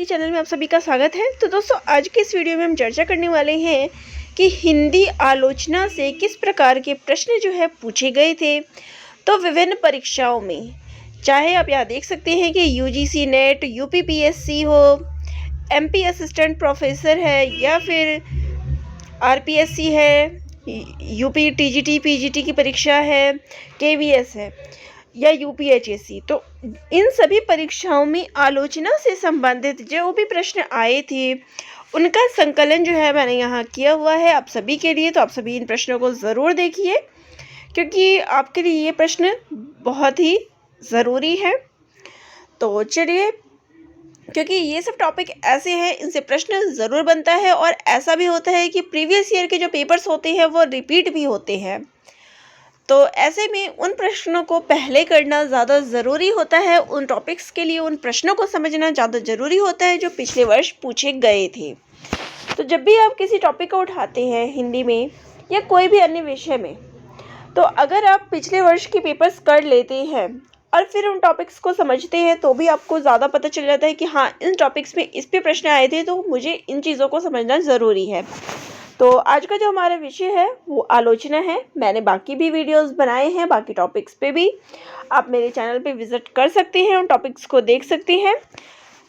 Hindi channel में आप सभी का स्वागत है। तो दोस्तों, आज के इस वीडियो में हम चर्चा करने वाले हैं कि हिंदी आलोचना से किस प्रकार के प्रश्न जो है पूछे गए थे। तो विभिन्न परीक्षाओं में, चाहे आप यहाँ देख सकते हैं कि यूजीसी नेट, यूपीपीएससी हो, एमपी असिस्टेंट प्रोफेसर है, या फिर आरपीएससी है, यूपी टीजीटी पीजीटी की परीक्षा है, केवीएस है, या यूपीएचएससी। तो इन सभी परीक्षाओं में आलोचना से संबंधित जो भी प्रश्न आए थे उनका संकलन जो है मैंने यहाँ किया हुआ है आप सभी के लिए। तो आप सभी इन प्रश्नों को ज़रूर देखिए, क्योंकि आपके लिए ये प्रश्न बहुत ही ज़रूरी है। तो चलिए, क्योंकि ये सब टॉपिक ऐसे हैं, इनसे प्रश्न ज़रूर बनता है, और ऐसा भी होता है कि प्रीवियस ईयर के जो पेपर्स होते हैं वो रिपीट भी होते हैं। तो ऐसे में उन प्रश्नों को पहले करना ज़्यादा ज़रूरी होता है। उन टॉपिक्स के लिए उन प्रश्नों को समझना ज़्यादा ज़रूरी होता है जो पिछले वर्ष पूछे गए थे। तो जब भी आप किसी टॉपिक को उठाते हैं हिंदी में या कोई भी अन्य विषय में, तो अगर आप पिछले वर्ष के पेपर्स कर लेते हैं और फिर उन टॉपिक्स को समझते हैं, तो भी आपको ज़्यादा पता चल जाता है कि हाँ, इन टॉपिक्स में इस पे प्रश्न आए थे, तो मुझे इन चीज़ों को समझना ज़रूरी है। तो आज का जो हमारा विषय है वो आलोचना है। मैंने बाकी भी वीडियोस बनाए हैं बाकी टॉपिक्स पे भी, आप मेरे चैनल पे विजिट कर सकते हैं, उन टॉपिक्स को देख सकते हैं।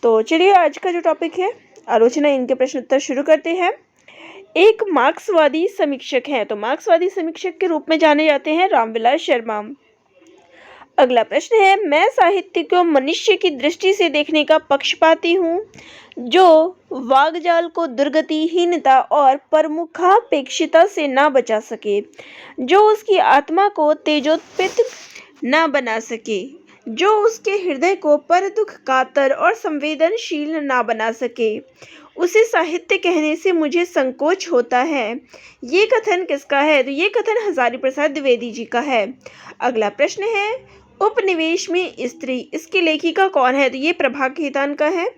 तो चलिए, आज का जो टॉपिक है आलोचना, इनके प्रश्न उत्तर शुरू करते हैं। एक मार्क्सवादी समीक्षक हैं, तो मार्क्सवादी समीक्षक के रूप में जाने जाते हैं रामविलास शर्मा। अगला प्रश्न है, मैं साहित्य को मनुष्य की दृष्टि से देखने का पक्षपाती हूँ, जो वाग्जाल को दुर्गतिहीनता और प्रमुखापेक्षिता से न बचा सके, जो उसकी आत्मा को तेजोत्पित न बना सके, जो उसके हृदय को पर दुख कातर और संवेदनशील न बना सके, उसे साहित्य कहने से मुझे संकोच होता है। ये कथन किसका है? तो ये कथन हजारी प्रसाद द्विवेदी जी का है। अगला प्रश्न है, उपनिवेश में स्त्री, इसकी लेखिका कौन है? तो ये प्रभा खेतान का है।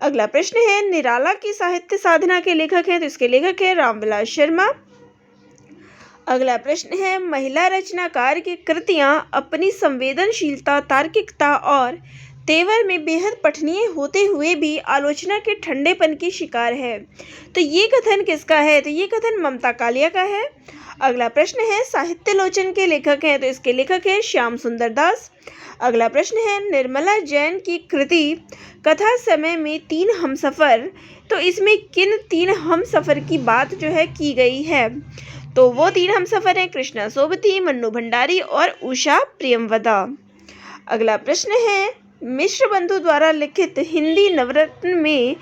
अगला प्रश्न है, निराला की साहित्य साधना के लेखक हैं, तो इसके लेखक है रामविलास शर्मा। अगला प्रश्न है, महिला रचनाकार की कृतियां अपनी संवेदनशीलता, तार्किकता और तेवर में बेहद पठनीय होते हुए भी आलोचना के ठंडेपन की शिकार है। तो ये कथन किसका है? तो ये कथन ममता कालिया का है। अगला प्रश्न है, साहित्य लोचन के लेखक हैं, तो इसके लेखक है श्याम सुंदर दास। अगला प्रश्न है, निर्मला जैन की कृति कथा समय में तीन हमसफ़र, तो इसमें किन तीन हमसफ़र की बात जो है की गई है? तो वो तीन हमसफ़र हैं कृष्णा सोबती, मन्नू भंडारी और उषा प्रियमवदा। अगला प्रश्न है, मिश्र बंधु द्वारा लिखित हिंदी नवरत्न में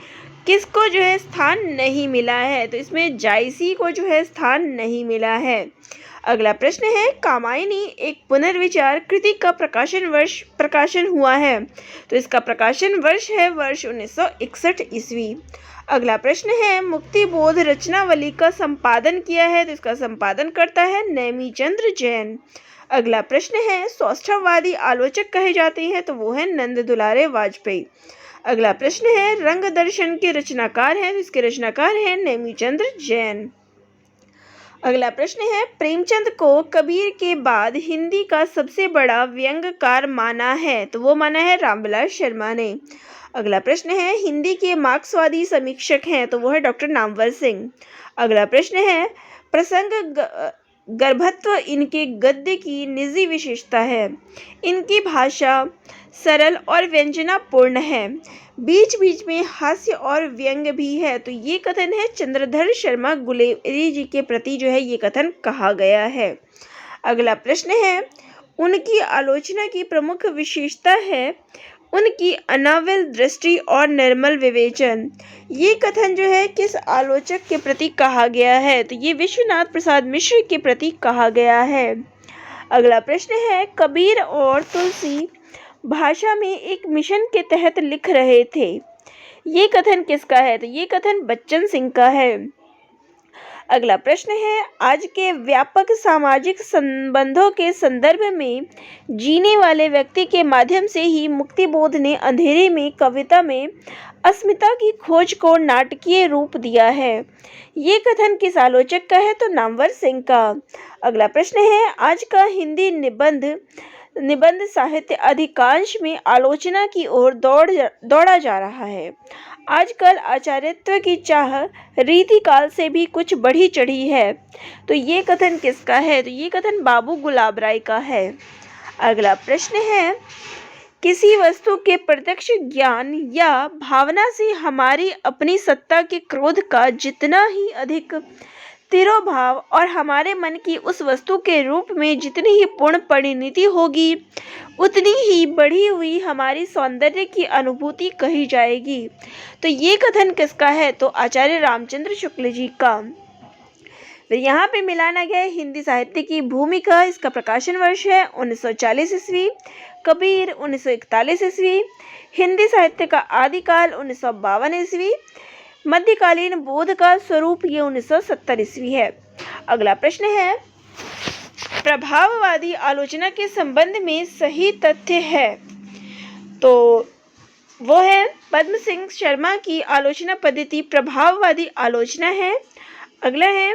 किसको जो है स्थान नहीं मिला है? तो इसमें जायसी को जो है स्थान नहीं मिला है। अगला प्रश्न है, कामायनी एक पुनर्विचार कृति का प्रकाशन हुआ है, तो इसका प्रकाशन वर्ष है वर्ष 1961 ईस्वी। अगला प्रश्न है, मुक्तिबोध रचनावली का संपादन किया है, तो इसका संपादन करता है नेमीचंद्र जैन। अगला प्रश्न है, सौष्ठववादी आलोचक कहे जाते हैं, तो वो है नंद दुलारे वाजपेयी। अगला प्रश्न है, रंग दर्शन के रचनाकार हैं, तो इसके रचनाकार हैं नेमीचंद्र जैन। अगला प्रश्न है, प्रेमचंद को कबीर के बाद हिंदी का सबसे बड़ा व्यंग्यकार माना है, तो वो माना है रामविलास शर्मा ने। अगला प्रश्न है, हिंदी के मार्क्सवादी समीक्षक हैं, तो वो है डॉक्टर नामवर सिंह। अगला प्रश्न है, प्रसंग गर्भत्व इनके गद्य की निजी विशेषता है, इनकी भाषा सरल और व्यंजनापूर्ण है, बीच बीच में हास्य और व्यंग्य भी है, तो ये कथन है चंद्रधर शर्मा गुलेरी जी के प्रति जो है ये कथन कहा गया है। अगला प्रश्न है, उनकी आलोचना की प्रमुख विशेषता है उनकी अनाविल दृष्टि और निर्मल विवेचन। ये कथन जो है किस आलोचक के प्रति कहा गया है? तो ये विश्वनाथ प्रसाद मिश्र के प्रति कहा गया है। अगला प्रश्न है, कबीर और तुलसी भाषा में एक मिशन के तहत लिख रहे थे, ये कथन किसका है? तो ये कथन बच्चन सिंह का है। अगला प्रश्न है, आज के व्यापक सामाजिक संबंधों के संदर्भ में जीने वाले व्यक्ति के माध्यम से ही मुक्तिबोध ने अंधेरे में कविता में अस्मिता की खोज को नाटकीय रूप दिया है, ये कथन किस आलोचक का है? तो नामवर सिंह का। अगला प्रश्न है, आज का हिंदी निबंध साहित्य अधिकांश में आलोचना की ओर दौड़ा जा रहा है, आजकल आचार्यत्व की चाह रीतिकाल से भी कुछ बढ़ी चढ़ी है। तो ये कथन किसका है? तो ये कथन बाबू गुलाब राय का है। अगला प्रश्न है, किसी वस्तु के प्रत्यक्ष ज्ञान या भावना से हमारी अपनी सत्ता के क्रोध का जितना ही अधिक तिरोभाव और हमारे मन की उस वस्तु के रूप में जितनी ही पूर्ण परिणति होगी, उतनी ही बढ़ी हुई हमारी सौंदर्य की अनुभूति कही जाएगी। तो ये कथन किसका है? तो आचार्य रामचंद्र शुक्ल जी का। फिर यहाँ पे मिलाना गया है हिंदी साहित्य की भूमिका। इसका प्रकाशन वर्ष है 1940 ईस्वी, कबीर 1941 ईस्वी, हिंदी साहित्य का आदिकाल 1952 ईस्वी, मध्यकालीन बोध का स्वरूप ये 1970 ईस्वी है। अगला प्रश्न है, प्रभाववादी आलोचना के संबंध में सही तथ्य है? तो वो है पद्म सिंह शर्मा की आलोचना पद्धति प्रभाववादी आलोचना है। अगला है,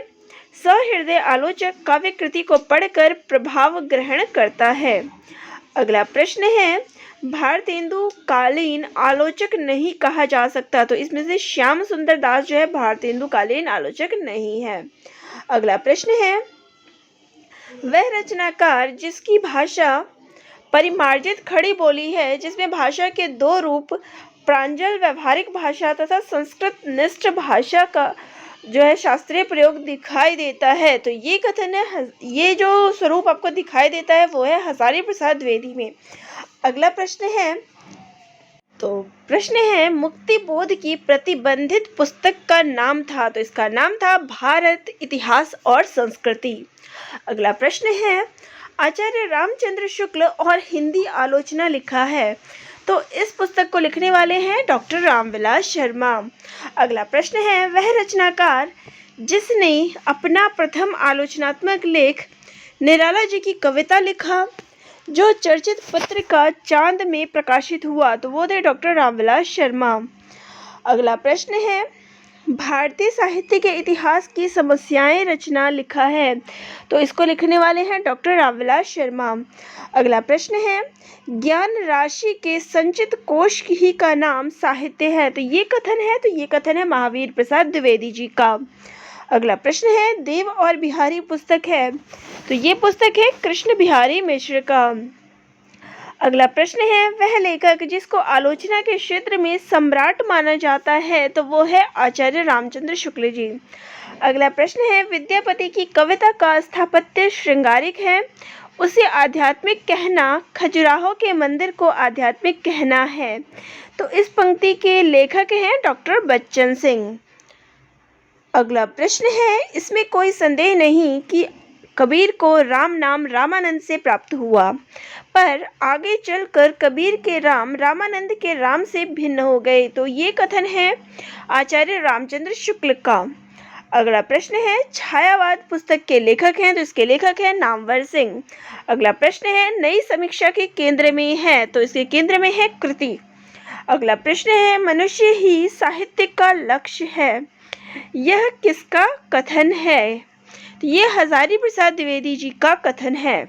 सहृदय आलोचक काव्य कृति को पढ़कर प्रभाव ग्रहण करता है। अगला प्रश्न है, भारतेंदु कालीन आलोचक नहीं कहा जा सकता। तो इसमें से श्याम सुंदर दास जो है भारतेंदु कालीन आलोचक नहीं है। अगला प्रश्न है, वह रचनाकार जिसकी भाषा परिमार्जित खड़ी बोली है, जिसमें भाषा के दो रूप प्रांजल व्यवहारिक भाषा तथा संस्कृत निष्ठ भाषा का जो है शास्त्रीय प्रयोग दिखाई देता है। तो ये कथन है, ये जो स्वरूप आपको दिखाई देता है वो है हजारी प्रसाद द्विवेदी में। अगला प्रश्न है, तो प्रश्न है, मुक्ति बोध की प्रतिबंधित पुस्तक का नाम था। तो इसका नाम था भारत इतिहास और संस्कृति। अगला प्रश्न है, आचार्य रामचंद्र शुक्ल और हिंदी आलोचना लिखा है। तो इस पुस्तक को लिखने वाले हैं डॉक्टर रामविलास शर्मा। अगला प्रश्न है, वह रचनाकार जिसने अपना प्रथम आलोचनात्मक लेख निराला जी की कविता लिखा, जो चर्चित पत्रिका चांद में प्रकाशित हुआ। तो वो थे डॉक्टर रामविलास शर्मा। अगला प्रश्न है, भारतीय साहित्य के इतिहास की समस्याएं रचना लिखा है। तो इसको लिखने वाले हैं डॉक्टर रामविलास शर्मा। अगला प्रश्न है, ज्ञान राशि के संचित कोश ही का नाम साहित्य है। तो ये कथन है, महावीर प्रसाद द्विवेदी जी का। अगला प्रश्न है, देव और बिहारी पुस्तक है। तो ये पुस्तक है कृष्ण बिहारी मिश्र का। अगला प्रश्न है, वह लेखक जिसको आलोचना के क्षेत्र में सम्राट माना जाता है। तो वो है आचार्य रामचंद्र शुक्ल जी। अगला प्रश्न है, विद्यापति की कविता का स्थापत्य श्रृंगारिक है, उसे आध्यात्मिक कहना खजुराहो के मंदिर को आध्यात्मिक कहना है। तो इस पंक्ति के लेखक हैं डॉक्टर बच्चन सिंह। अगला प्रश्न है, इसमें कोई संदेह नहीं कि कबीर को राम नाम रामानंद से प्राप्त हुआ, पर आगे चलकर कबीर के राम रामानंद के राम से भिन्न हो गए। तो ये कथन है आचार्य रामचंद्र शुक्ल का। अगला प्रश्न है, छायावाद पुस्तक के लेखक हैं। तो इसके लेखक हैं नामवर सिंह। अगला प्रश्न है, नई समीक्षा के केंद्र में है। तो इसके केंद्र में है कृति। अगला प्रश्न है, मनुष्य ही साहित्य का लक्ष्य है, यह किसका कथन है? तो ये हजारी प्रसाद द्विवेदी जी का कथन है।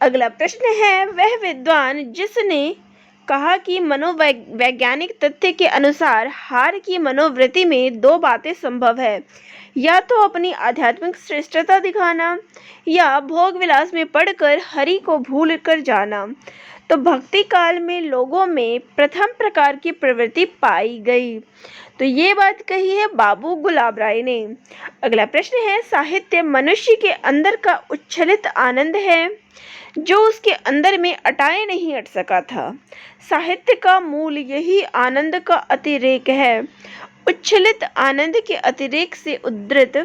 अगला प्रश्न है, वह विद्वान जिसने कहा कि मनोवैज्ञानिक तथ्य के अनुसार हार की मनोवृत्ति में दो बातें संभव है, या तो अपनी आध्यात्मिक श्रेष्ठता दिखाना या भोग विलास में पड़कर हरि को भूल कर जाना। तो भक्ति काल में लोगों में प्रथम प्रकार की प्रवृत्ति पाई गई। तो ये बात कही है बाबू गुलाब राय ने। अगला प्रश्न है, साहित्य मनुष्य के अंदर का उच्छलित आनंद है, जो उसके अंदर में अटाए नहीं अट सका था। साहित्य का मूल यही आनंद का अतिरेक है। उच्छलित आनंद के अतिरेक से उद्धृत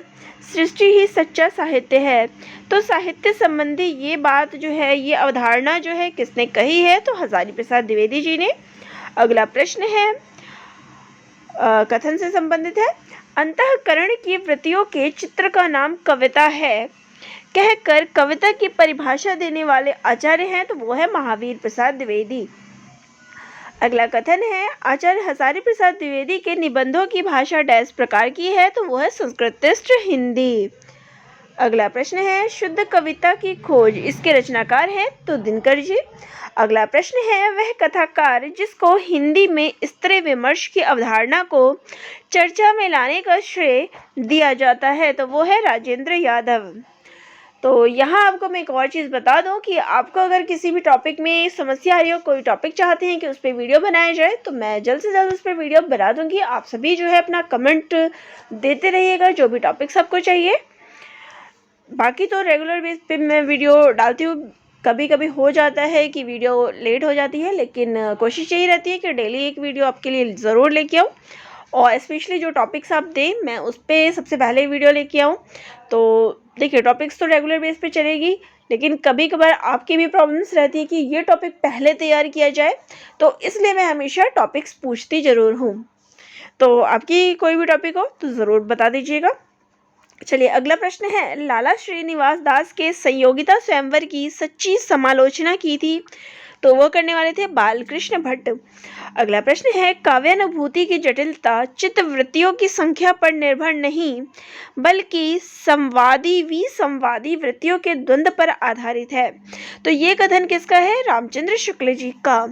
सृष्टि ही सच्चा साहित्य है। तो साहित्य संबंधी ये बात जो है, ये अवधारणा जो है किसने कही है? तो हजारी प्रसाद द्विवेदी जी ने। अगला प्रश्न है, कथन से संबंधित है, अंतःकरण की वृत्तियों के चित्र का नाम कविता है, कहकर कविता की परिभाषा देने वाले आचार्य हैं। तो वो है महावीर प्रसाद द्विवेदी। अगला कथन है, आचार्य हजारी प्रसाद द्विवेदी के निबंधों की भाषा डैश प्रकार की है। तो वो है संस्कृतिष्ठ हिंदी। अगला प्रश्न है शुद्ध कविता की खोज इसके रचनाकार हैं तो दिनकर जी। अगला प्रश्न है वह कथाकार जिसको हिंदी में स्त्री विमर्श की अवधारणा को चर्चा में लाने का श्रेय दिया जाता है तो वो है राजेंद्र यादव। तो यहाँ आपको मैं एक और चीज़ बता दूं कि आपको अगर किसी भी टॉपिक में समस्या आ रही हो, कोई टॉपिक चाहते हैं कि उस पर वीडियो बनाया जाए, तो मैं जल्द से जल्द उस पर वीडियो बना दूंगी। आप सभी जो है अपना कमेंट देते रहिएगा जो भी टॉपिक्स आपको चाहिए। बाकी तो रेगुलर बेस पे मैं वीडियो डालती हूँ, कभी कभी हो जाता है कि वीडियो लेट हो जाती है, लेकिन कोशिश यही रहती है कि डेली एक वीडियो आपके लिए ज़रूर लेके आऊँ और स्पेशली जो टॉपिक्स आप दें मैं उस पर सबसे पहले वीडियो लेके आऊँ। तो देखिए टॉपिक्स तो रेगुलर बेस पे चलेगी, लेकिन कभी कभार आपकी भी प्रॉब्लम्स रहती है कि ये टॉपिक पहले तैयार किया जाए, तो इसलिए मैं हमेशा टॉपिक्स पूछती ज़रूर हूँ। तो आपकी कोई भी टॉपिक हो तो ज़रूर बता दीजिएगा। चलिए अगला प्रश्न है लाला श्रीनिवास दास के संयोगिता स्वयंवर की सच्ची समालोचना की थी तो वो करने वाले थे बालकृष्ण भट्ट। अगला प्रश्न है काव्यानुभूति की जटिलता चित्तवृत्तियों की संख्या पर निर्भर नहीं बल्कि संवादी विसंवादी वृत्तियों के द्वंद्व पर आधारित है तो ये कथन किसका है? रामचंद्र शुक्ल जी का।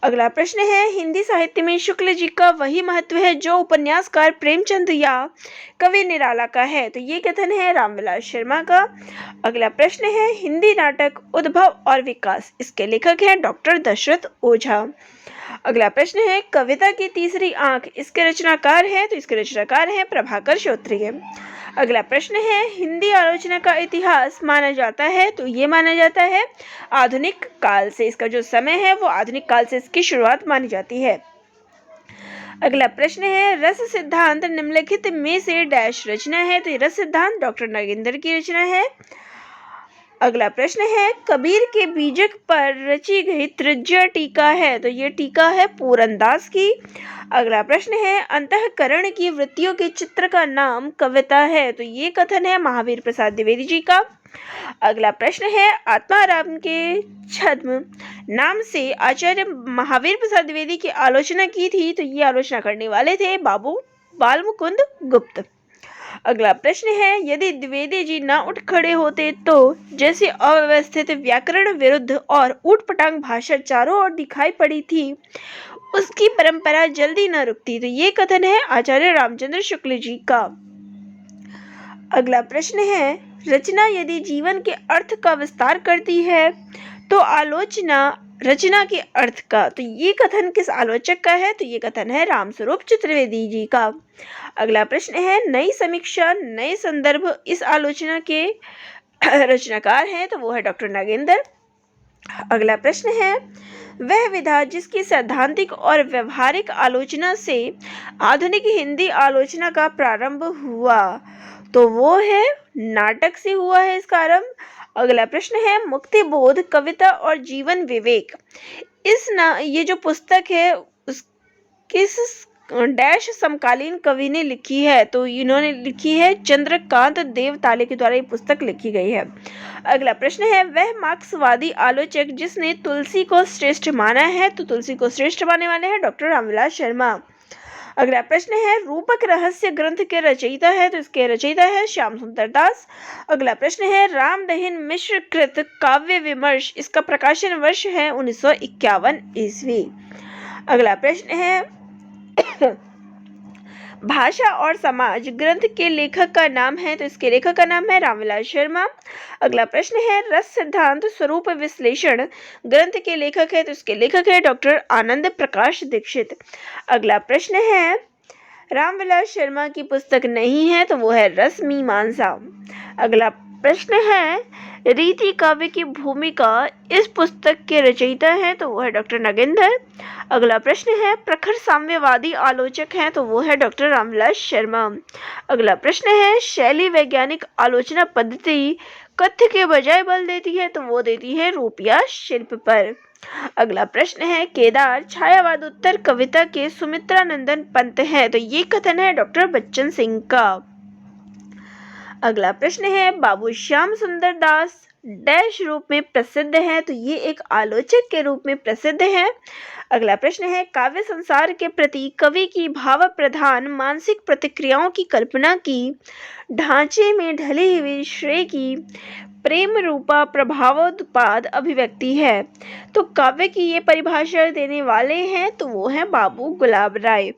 अगला प्रश्न है हिंदी साहित्य में शुक्ल जी का वही महत्व है जो उपन्यासकार प्रेमचंद या कवि निराला का है तो ये कथन है रामविलास शर्मा का। अगला प्रश्न है हिंदी नाटक उद्भव और विकास इसके लेखक हैं डॉक्टर दशरथ ओझा। अगला प्रश्न है कविता की तीसरी आंख इसके रचनाकार हैं तो इसके रचनाकार हैं प्रभाकर श्रोत्रिय। अगला प्रश्न है हिंदी आलोचना का इतिहास माना जाता है तो ये माना जाता है आधुनिक काल से, इसका जो समय है वो आधुनिक काल से इसकी शुरुआत मानी जाती है। अगला प्रश्न है रस सिद्धांत निम्नलिखित में से डैश रचना है तो ये रस सिद्धांत डॉक्टर नागेंद्र की रचना है। अगला प्रश्न है कबीर के बीजक पर रची गई तृज्या टीका है तो ये टीका है पूरनदास की। अगला प्रश्न है अंतःकरण की वृत्तियों के चित्र का नाम कविता है तो ये कथन है महावीर प्रसाद द्विवेदी जी का। अगला प्रश्न है आत्माराम के छद्म नाम से आचार्य महावीर प्रसाद द्विवेदी की आलोचना की थी तो ये आलोचना करने वाले थे बाबू बालमुकुंद गुप्त। अगला प्रश्न है यदि द्विवेदी जी ना उठ खड़े होते तो जैसे अव्यवस्थित व्याकरण विरुद्ध और ऊटपटांग भाषा चारों ओर दिखाई पड़ी थी उसकी परंपरा जल्दी न रुकती तो ये कथन है आचार्य रामचंद्र शुक्ल जी का। अगला प्रश्न है रचना यदि जीवन के अर्थ का विस्तार करती है तो आलोचना रचना के अर्थ का तो ये कथन किस आलोचक का है तो ये कथन है रामस्वरूप चतुर्वेदी जी का। अगला प्रश्न है नई समीक्षा नए संदर्भ इस आलोचना के रचनाकार हैं तो वो है डॉक्टर नागेंद्र। अगला प्रश्न है वह विधा जिसकी सैद्धांतिक और व्यवहारिक आलोचना से आधुनिक हिंदी आलोचना का प्रारंभ हुआ तो वो है नाटक से हुआ है इसका आरंभ। अगला प्रश्न है मुक्ति बोध कविता और जीवन विवेक ये जो पुस्तक है उस किस डैश समकालीन कवि ने लिखी है तो इन्होंने लिखी है चंद्रकांत देवताले के द्वारा ये पुस्तक लिखी गई है। अगला प्रश्न है वह मार्क्सवादी आलोचक जिसने तुलसी को श्रेष्ठ माना है तो तुलसी को श्रेष्ठ मानने वाले हैं डॉक्टर रामविलास शर्मा। अगला प्रश्न है रूपक रहस्य ग्रंथ के रचयिता है तो इसके रचयिता है श्याम सुंदर दास। अगला प्रश्न है रामदहिन मिश्र कृत काव्य विमर्श इसका प्रकाशन वर्ष है 1951 ईस्वी। अगला प्रश्न है भाषा और समाज ग्रंथ के लेखक का नाम है तो इसके लेखक का नाम है रामविलास शर्मा। अगला प्रश्न है रस सिद्धांत स्वरूप विश्लेषण ग्रंथ के लेखक है तो इसके लेखक है डॉक्टर आनंद प्रकाश दीक्षित। अगला प्रश्न है रामविलास शर्मा की पुस्तक नहीं है तो वो है रस मीमांसा। अगला प्रश्न है रीति काव्य की भूमिका इस पुस्तक के रचयिता हैं तो वो है डॉक्टर नागेंद्र। अगला प्रश्न है प्रखर साम्यवादी आलोचक हैं तो वो है डॉक्टर रामविलास शर्मा। अगला प्रश्न है शैली वैज्ञानिक आलोचना पद्धति कथ्य के बजाय बल देती है तो वो देती है रूप या शिल्प पर। अगला प्रश्न है केदार छायावाद उत्तर कविता के सुमित्रानंदन पंत हैं तो ये कथन है डॉक्टर बच्चन सिंह का। अगला प्रश्न है बाबू श्याम सुंदर दास डैश रूप में प्रसिद्ध है, तो ये एक आलोचक के रूप में प्रसिद्ध है। अगला प्रश्न है, काव्य संसार के प्रति कवि की भाव प्रधान मानसिक प्रतिक्रियाओं की कल्पना की ढांचे में ढली हुई श्रेय की प्रेम रूपा प्रभावोत्पाद अभिव्यक्ति है। तो काव्य की ये परिभाषा देने वाले हैं तो वो है बाबू गुलाब राय।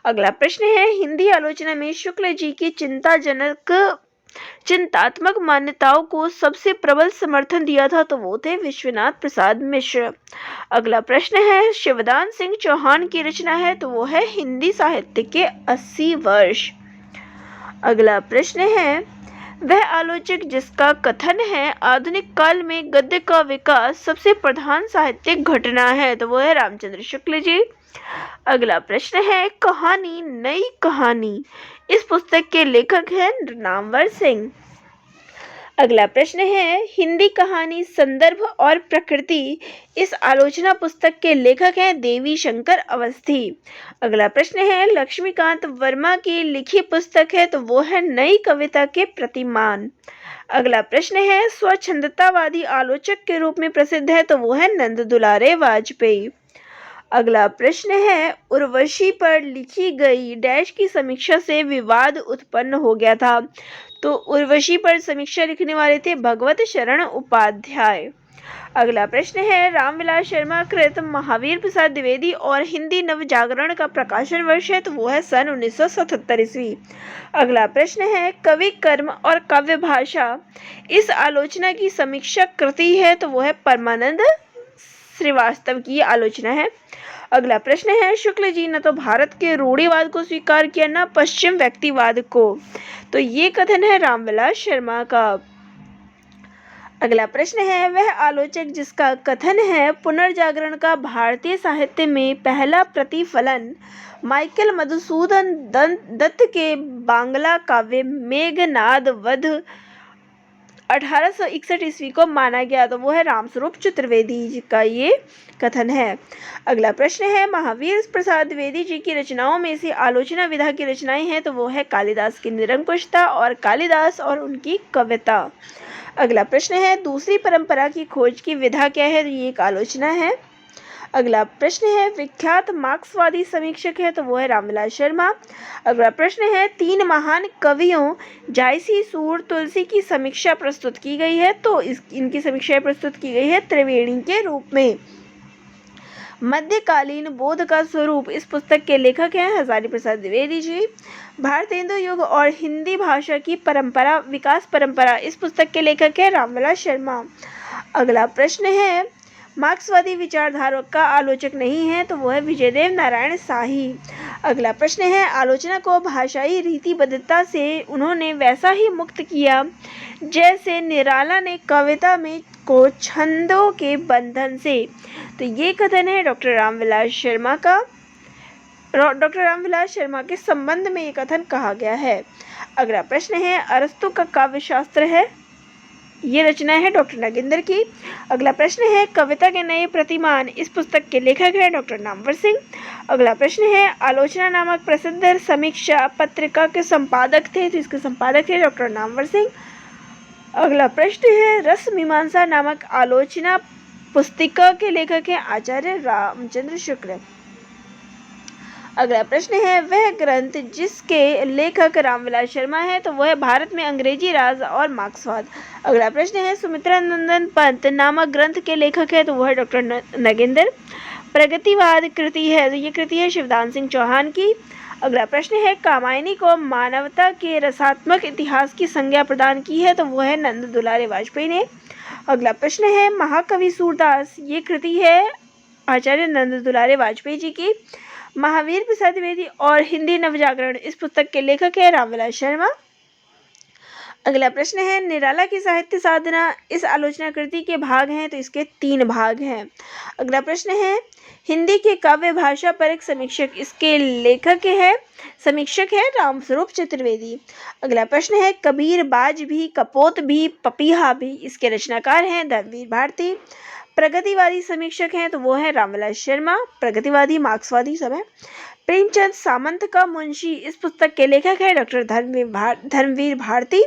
अगला प्रश्न है, हिंदी आलोचना में शुक्ल जी की चिंतात्मक मान्यताओं को सबसे प्रबल समर्थन दिया था, तो वो थे विश्वनाथ प्रसाद मिश्र। अगला प्रश्न है, शिवदान सिंह चौहान की रचना है, तो वो है हिंदी साहित्य के 80 वर्ष। अगला प्रश्न है, वह आलोचक जिसका कथन है आधुनिक काल में गद्य का विकास सबसे प्रधान साहित्यिक घटना है, तो वो है रामचंद्र शुक्ल जी। अगला प्रश्न है, कहानी नई कहानी इस पुस्तक के लेखक हैं नामवर सिंह। अगला प्रश्न है, हिंदी कहानी संदर्भ और प्रकृति इस आलोचना पुस्तक के लेखक हैं देवी शंकर अवस्थी। अगला प्रश्न है, लक्ष्मीकांत वर्मा की लिखी पुस्तक है, तो वो है नई कविता के प्रतिमान। अगला प्रश्न है, स्वच्छंदतावादी आलोचक के रूप में प्रसिद्ध है, तो वो है नंद दुलारे वाजपेयी। अगला प्रश्न है, उर्वशी पर लिखी गई डैश की समीक्षा से विवाद उत्पन्न हो गया था, तो उर्वशी पर समीक्षा लिखने वाले थे भगवत शरण उपाध्याय। अगला प्रश्न है, रामविलास शर्मा कृत महावीर प्रसाद द्विवेदी और हिंदी नवजागरण का प्रकाशन वर्ष है, तो वो है सन 1977 ईस्वी। अगला प्रश्न है, कवि कर्म और काव्य भाषा इस आलोचना की समीक्षा कृति है, तो वो है परमानंद श्रीवास्तव की आलोचना है। अगला प्रश्न है, शुक्ल जी न तो भारत के रूढ़िवाद को स्वीकार किया न पश्चिम व्यक्तिवाद को, तो ये कथन है रामविलास शर्मा का। अगला प्रश्न है, वह आलोचक जिसका कथन है पुनर्जागरण का भारतीय साहित्य में पहला प्रतिफलन माइकल मधुसूदन दत्त के बांग्ला काव्य मेघनाद वध 1861 ईस्वी को माना गया, तो वो है रामस्वरूप चतुर्वेदी जी का ये कथन है। अगला प्रश्न है, महावीर प्रसाद द्विवेदी जी की रचनाओं में से आलोचना विधा की रचनाएं हैं, तो वो है कालिदास की निरंकुशता और कालिदास और उनकी कविता। अगला प्रश्न है, दूसरी परंपरा की खोज की विधा क्या है, तो ये एक आलोचना है। अगला प्रश्न है, विख्यात मार्क्सवादी समीक्षक है, तो वो है रामविलास शर्मा। अगला प्रश्न है, 3 महान कवियों जायसी सूर तुलसी की समीक्षा प्रस्तुत की गई है, तो इनकी समीक्षा प्रस्तुत की गई है त्रिवेणी के रूप में। मध्यकालीन बोध का स्वरूप इस पुस्तक के लेखक हैं हजारी प्रसाद द्विवेदी जी। भारतेंदु युग और हिंदी भाषा की परंपरा विकास परंपरा इस पुस्तक के लेखक हैं रामविलास शर्मा। अगला प्रश्न है, मार्क्सवादी विचारधारा का आलोचक नहीं है, तो वो है विजयदेव नारायण शाही। अगला प्रश्न है, आलोचना को भाषाई रीतिबद्धता से उन्होंने वैसा ही मुक्त किया जैसे निराला ने कविता में को छंदों के बंधन से, तो ये कथन है डॉक्टर रामविलास शर्मा का। डॉक्टर रामविलास शर्मा के संबंध में ये कथन कहा गया है। अगला प्रश्न है, अरस्तु का काव्य शास्त्र है, ये रचना है डॉक्टर नागेंद्र की। अगला प्रश्न है, कविता के नए प्रतिमान इस पुस्तक के लेखक हैं डॉक्टर नामवर सिंह। अगला प्रश्न है, आलोचना नामक प्रसिद्ध समीक्षा पत्रिका के संपादक थे, तो इसके संपादक थे डॉक्टर नामवर सिंह। अगला प्रश्न है, रस मीमांसा नामक आलोचना पुस्तिका के लेखक हैं आचार्य रामचंद्र शुक्ल। अगला प्रश्न है, वह ग्रंथ जिसके लेखक रामविलास शर्मा है, तो वह भारत में अंग्रेजी राज और मार्क्सवाद। अगला प्रश्न है, सुमित्रा नंदन पंत नामक ग्रंथ के लेखक है, तो वह डॉक्टर नागेंद्र। प्रगतिवाद कृति है, तो ये कृति है शिवदान सिंह चौहान की। अगला प्रश्न है, कामायनी को मानवता के रसात्मक इतिहास की संज्ञा प्रदान की है, तो वह है नंद दुलारे वाजपेयी ने। अगला प्रश्न है, महाकवि सूरदास ये कृति है आचार्य नंद दुलारे वाजपेयी जी की। महावीर प्रसाद द्विवेदी और हिंदी नवजागरण इस पुस्तक के लेखक है रामविलास शर्मा। अगला प्रश्न है, निराला की साहित्य साधना इस आलोचना कृति के भाग हैं, तो इसके 3 भाग हैं। अगला प्रश्न है, हिंदी के काव्य भाषा पर एक समीक्षक इसके लेखक है समीक्षक है रामस्वरूप चतुर्वेदी। अगला प्रश्न है, कबीर बाज भी कपोत भी पपीहा भी इसके रचनाकार हैं धर्मवीर भारती। प्रगतिवादी समीक्षक हैं, तो वो है रामविलास शर्मा। प्रगतिवादी मार्क्सवादी सब है। प्रेमचंद सामंत का मुंशी इस पुस्तक के लेखक है डॉक्टर धर्मवीर भारती।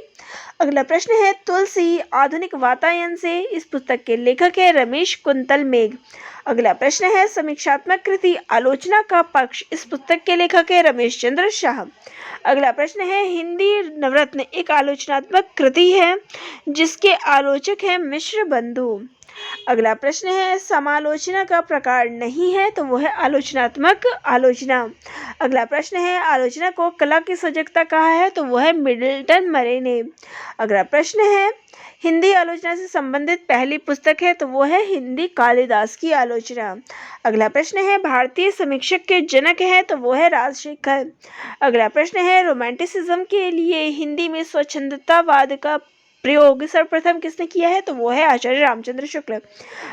अगला प्रश्न है तुलसी आधुनिक वातायन से इस पुस्तक के लेखक है रमेश कुंतल मेघ। अगला प्रश्न है समीक्षात्मक कृति आलोचना का पक्ष इस पुस्तक के लेखक है रमेश चंद्र शाह। अगला प्रश्न है हिंदी नवरत्न एक आलोचनात्मक कृति है जिसके आलोचक हैं मिश्र बंधु। अगला प्रश्न है समालोचना का प्रकार नहीं है तो वो है आलोचनात्मक आलोचना। अगला प्रश्न है आलोचना को कला की सजगता कहा है तो वो है मिडल्टन मरे ने। अगला प्रश्न है हिंदी आलोचना से संबंधित पहली पुस्तक है तो वो है हिंदी कालिदास की आलोचना। अगला प्रश्न है भारतीय समीक्षक के जनक है तो वो है राजशेखर। अगला प्रश्न है रोमांटिसिज्म के लिए हिंदी में स्वच्छंदतावाद का प्रयोग सर्वप्रथम किसने किया है तो वो है आचार्य रामचंद्र शुक्ल।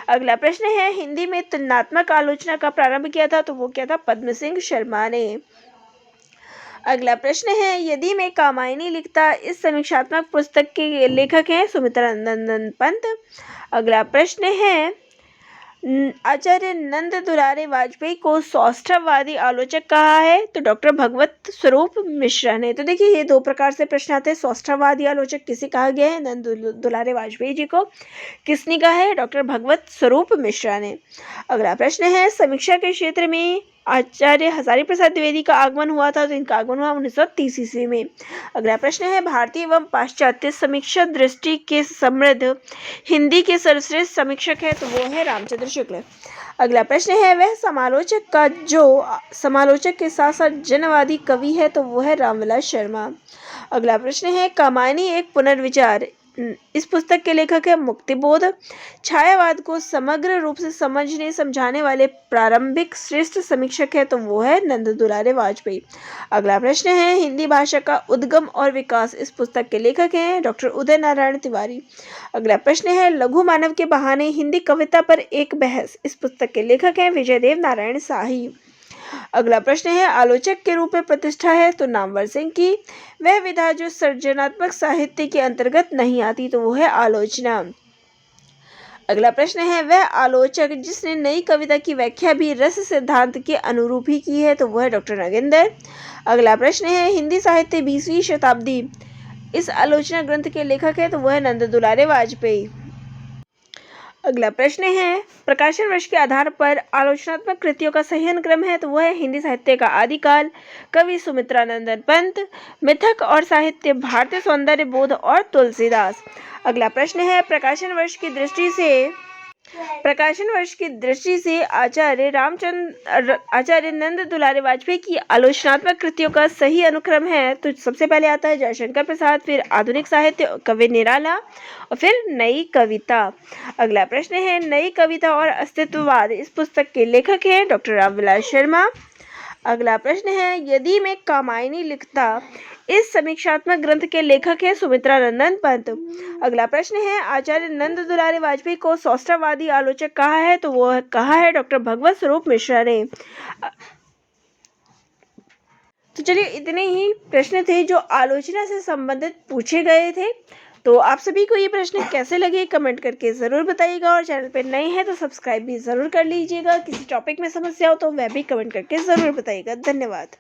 अगला प्रश्न है हिंदी में तुलनात्मक आलोचना का प्रारंभ किया था तो वो क्या था पद्म सिंह शर्मा ने। अगला प्रश्न है यदि मैं कामायनी लिखता इस समीक्षात्मक पुस्तक के लेखक हैं सुमित्रा नंदन पंत। अगला प्रश्न है आचार्य नंद दुलारे वाजपेयी को सौष्ठववादी आलोचक कहा है तो डॉक्टर भगवत स्वरूप मिश्रा ने। तो देखिए ये दो प्रकार से प्रश्न आते हैं। सौष्ठववादी आलोचक किसे कहा गया है नंद दुलारे वाजपेयी जी को, किसने कहा है डॉक्टर भगवत स्वरूप मिश्रा ने। अगला प्रश्न है समीक्षा के क्षेत्र में आचार्य हजारी प्रसाद द्विवेदी का आगमन हुआ था तो इनका आगमन हुआ 1930 ईस्वी में। अगला प्रश्न है भारतीय एवं पाश्चात्य समीक्षा दृष्टि के समृद्ध हिंदी के सर्वश्रेष्ठ समीक्षक है तो वो है रामचंद्र शुक्ल। अगला प्रश्न है वह समालोचक का जो समालोचक के साथ साथ जनवादी कवि है तो वो है रामविलास शर्मा। अगला प्रश्न है कामायनी एक पुनर्विचार इस पुस्तक के लेखक है मुक्तिबोध। छायावाद को समग्र रूप से समझने समझाने वाले प्रारंभिक श्रेष्ठ समीक्षक है तो वो है नंद दुलारे वाजपेयी। अगला प्रश्न है हिंदी भाषा का उद्गम और विकास इस पुस्तक के लेखक हैं डॉक्टर उदय नारायण तिवारी। अगला प्रश्न है लघु मानव के बहाने हिंदी कविता पर एक बहस इस पुस्तक के लेखक हैं विजयदेव नारायण शाही। अगला प्रश्न है आलोचक के रूप में प्रतिष्ठा है तो नामवर सिंह की। वह विधा जो सृजनात्मक साहित्य के अंतर्गत नहीं आती तो वो है आलोचना। अगला प्रश्न है वह आलोचक जिसने नई कविता की व्याख्या भी रस सिद्धांत के अनुरूप ही की है तो वो है डॉक्टर नगेंद्र। अगला प्रश्न है हिंदी साहित्य 20वीं शताब्दी इस आलोचना ग्रंथ के लेखक है तो वो है नंद दुलारे वाजपेयी। अगला प्रश्न है प्रकाशन वर्ष के आधार पर आलोचनात्मक कृतियों का सही अनुक्रम है तो वह है हिंदी साहित्य का आदिकाल कवि सुमित्रा नंदन पंत, मिथक और साहित्य भारतीय सौंदर्य बोध और तुलसीदास। अगला प्रश्न है प्रकाशन वर्ष की दृष्टि से आचार्य नंद दुलारे वाजपेयी की आलोचनात्मक कृतियों का सही अनुक्रम है तो सबसे पहले आता है जयशंकर प्रसाद, फिर आधुनिक साहित्य कवि निराला और फिर नई कविता। अगला प्रश्न है नई कविता और अस्तित्ववाद इस पुस्तक के लेखक हैं डॉक्टर रामविलास शर्मा। अगला प्रश्न है यदि मैं कामायनी लिखता इस समीक्षात्मक ग्रंथ के लेखक हैं सुमित्रा नंदन पंत। अगला प्रश्न है आचार्य नंद दुलारे वाजपेयी को सौष्ठववादी आलोचक कहा है तो वो कहा है डॉक्टर भगवत स्वरूप मिश्रा ने। तो चलिए इतने ही प्रश्न थे जो आलोचना से संबंधित पूछे गए थे। तो आप सभी को ये प्रश्न कैसे लगे कमेंट करके ज़रूर बताइएगा और चैनल पर नए हैं तो सब्सक्राइब भी ज़रूर कर लीजिएगा। किसी टॉपिक में समस्या हो तो वह भी कमेंट करके ज़रूर बताइएगा। धन्यवाद।